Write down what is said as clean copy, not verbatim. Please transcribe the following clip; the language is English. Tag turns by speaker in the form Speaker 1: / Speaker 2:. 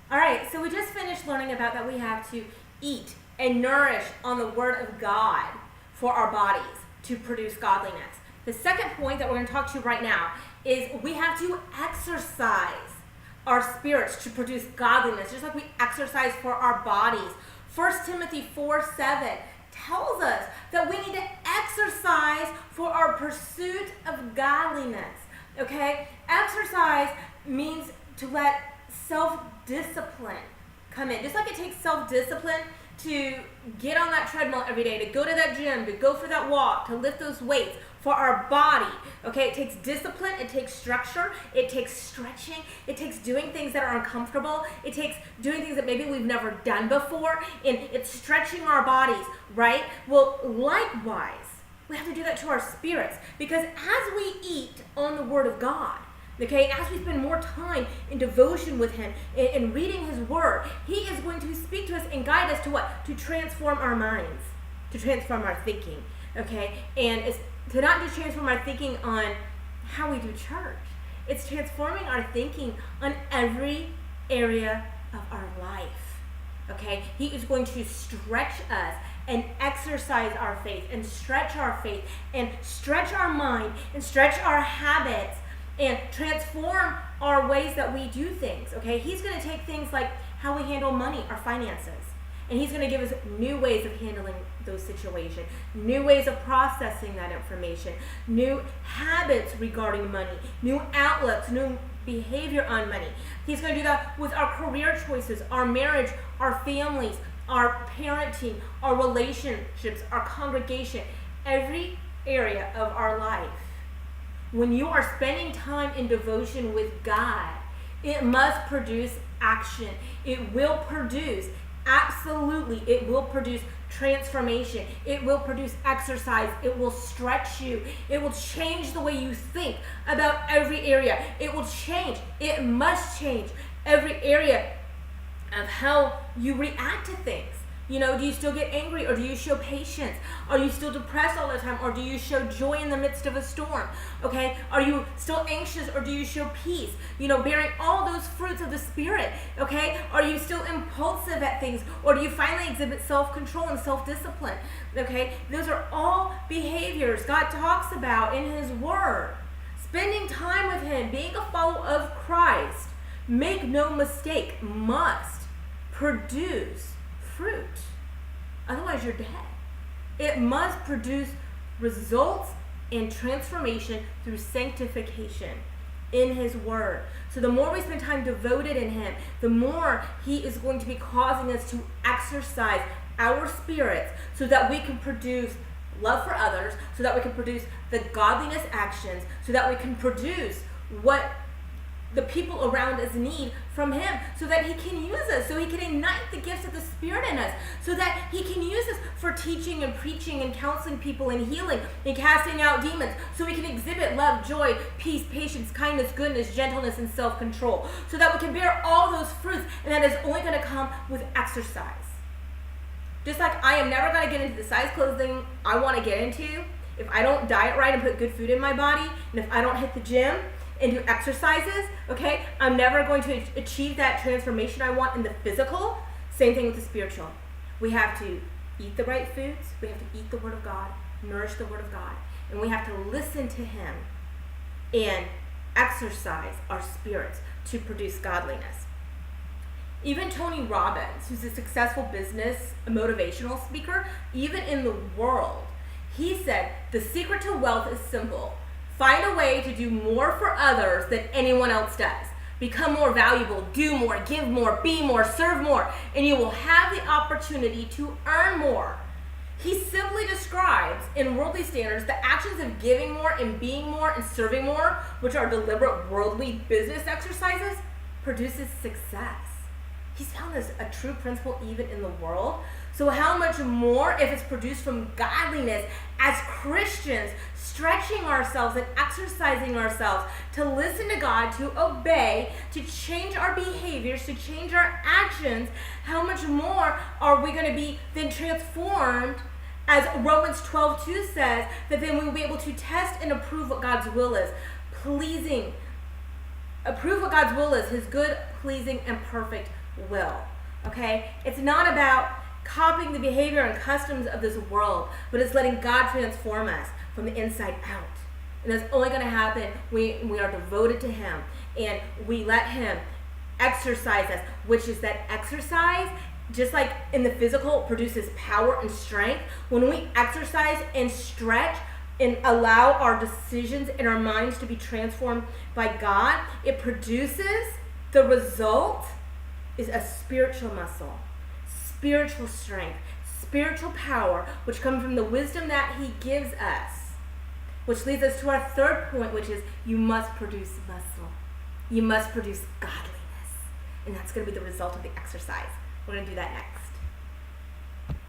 Speaker 1: All right, so we just finished learning about that we have to eat and nourish on the Word of God for our bodies to produce godliness. The second point that we're going to talk to you right now is we have to exercise our spirits to produce godliness, just like we exercise for our bodies. 1 Timothy 4:7 tells us that we need to exercise for our pursuit of godliness. Okay? Exercise means to let self-discipline come in. Just like it takes self-discipline to get on that treadmill every day, to go to that gym, to go for that walk, to lift those weights for our body. Okay, it takes discipline, it takes structure, it takes stretching, it takes doing things that are uncomfortable, it takes doing things that maybe we've never done before, and it's stretching our bodies, right? Well, likewise, we have to do that to our spirits, because as we eat on the Word of God, okay, as we spend more time in devotion with Him and reading His Word, He is going to speak to us and guide us to what? To transform our minds, to transform our thinking, okay? And it's to not just transform our thinking on how we do church. It's transforming our thinking on every area of our life, okay? He is going to stretch us and exercise our faith and stretch our faith and stretch our mind and stretch our habits and transform our ways that we do things, okay? He's going to take things like how we handle money, our finances, and He's going to give us new ways of handling those situations, new ways of processing that information, new habits regarding money, new outlooks, new behavior on money. He's going to do that with our career choices, our marriage, our families, our parenting, our relationships, our congregation, every area of our life. When you are spending time in devotion with God, it must produce action. It will produce, absolutely, it will produce transformation. It will produce exercise. It will stretch you. It will change the way you think about every area. It will change. It must change every area of how you react to things. You know, do you still get angry, or do you show patience? Are you still depressed all the time, or do you show joy in the midst of a storm? Okay, are you still anxious, or do you show peace? You know, bearing all those fruits of the Spirit. Okay, are you still impulsive at things, or do you finally exhibit self-control and self-discipline? Okay, those are all behaviors God talks about in His Word. Spending time with Him, being a follower of Christ, make no mistake, must produce fruit. Otherwise, you're dead. It must produce results and transformation through sanctification in His Word. So the more we spend time devoted in Him, the more He is going to be causing us to exercise our spirits so that we can produce love for others, so that we can produce the godliness actions, so that we can produce what the people around us need from Him, so that He can use us, so He can ignite the gifts of the Spirit in us, so that He can use us for teaching and preaching and counseling people and healing and casting out demons, so we can exhibit love, joy, peace, patience, kindness, goodness, gentleness, and self-control, so that we can bear all those fruits, and that is only going to come with exercise. Just like I am never going to get into the size clothing I want to get into if I don't diet right and put good food in my body, and if I don't hit the gym and do exercises, okay, I'm never going to achieve that transformation I want in the physical. Same thing with the spiritual. We have to eat the right foods, we have to eat the Word of God, nourish the Word of God, and we have to listen to Him and exercise our spirits to produce godliness. Even Tony Robbins, who's a successful business motivational speaker, even in the world, he said, the secret to wealth is simple. Find a way to do more for others than anyone else does. Become more valuable, do more, give more, be more, serve more, and you will have the opportunity to earn more. He simply describes, in worldly standards, the actions of giving more and being more and serving more, which are deliberate worldly business exercises, produces success. He's found this a true principle even in the world. So how much more if it's produced from godliness as Christians, stretching ourselves and exercising ourselves to listen to God, to obey, to change our behaviors, to change our actions. How much more are we going to be then transformed, as Romans 12:2 says, that then we will be able to test and approve what God's will is, approve what God's will is, His good, pleasing, and perfect will. Okay? It's not about copying the behavior and customs of this world, but it's letting God transform us from the inside out. And that's only going to happen when we are devoted to Him and we let Him exercise us, which is that exercise, just like in the physical, produces power and strength. When we exercise and stretch and allow our decisions and our minds to be transformed by God, it produces, the result is a spiritual muscle, spiritual strength, spiritual power, which comes from the wisdom that He gives us. Which leads us to our third point, which is you must produce muscle. You must produce godliness. And that's going to be the result of the exercise. We're going to do that next.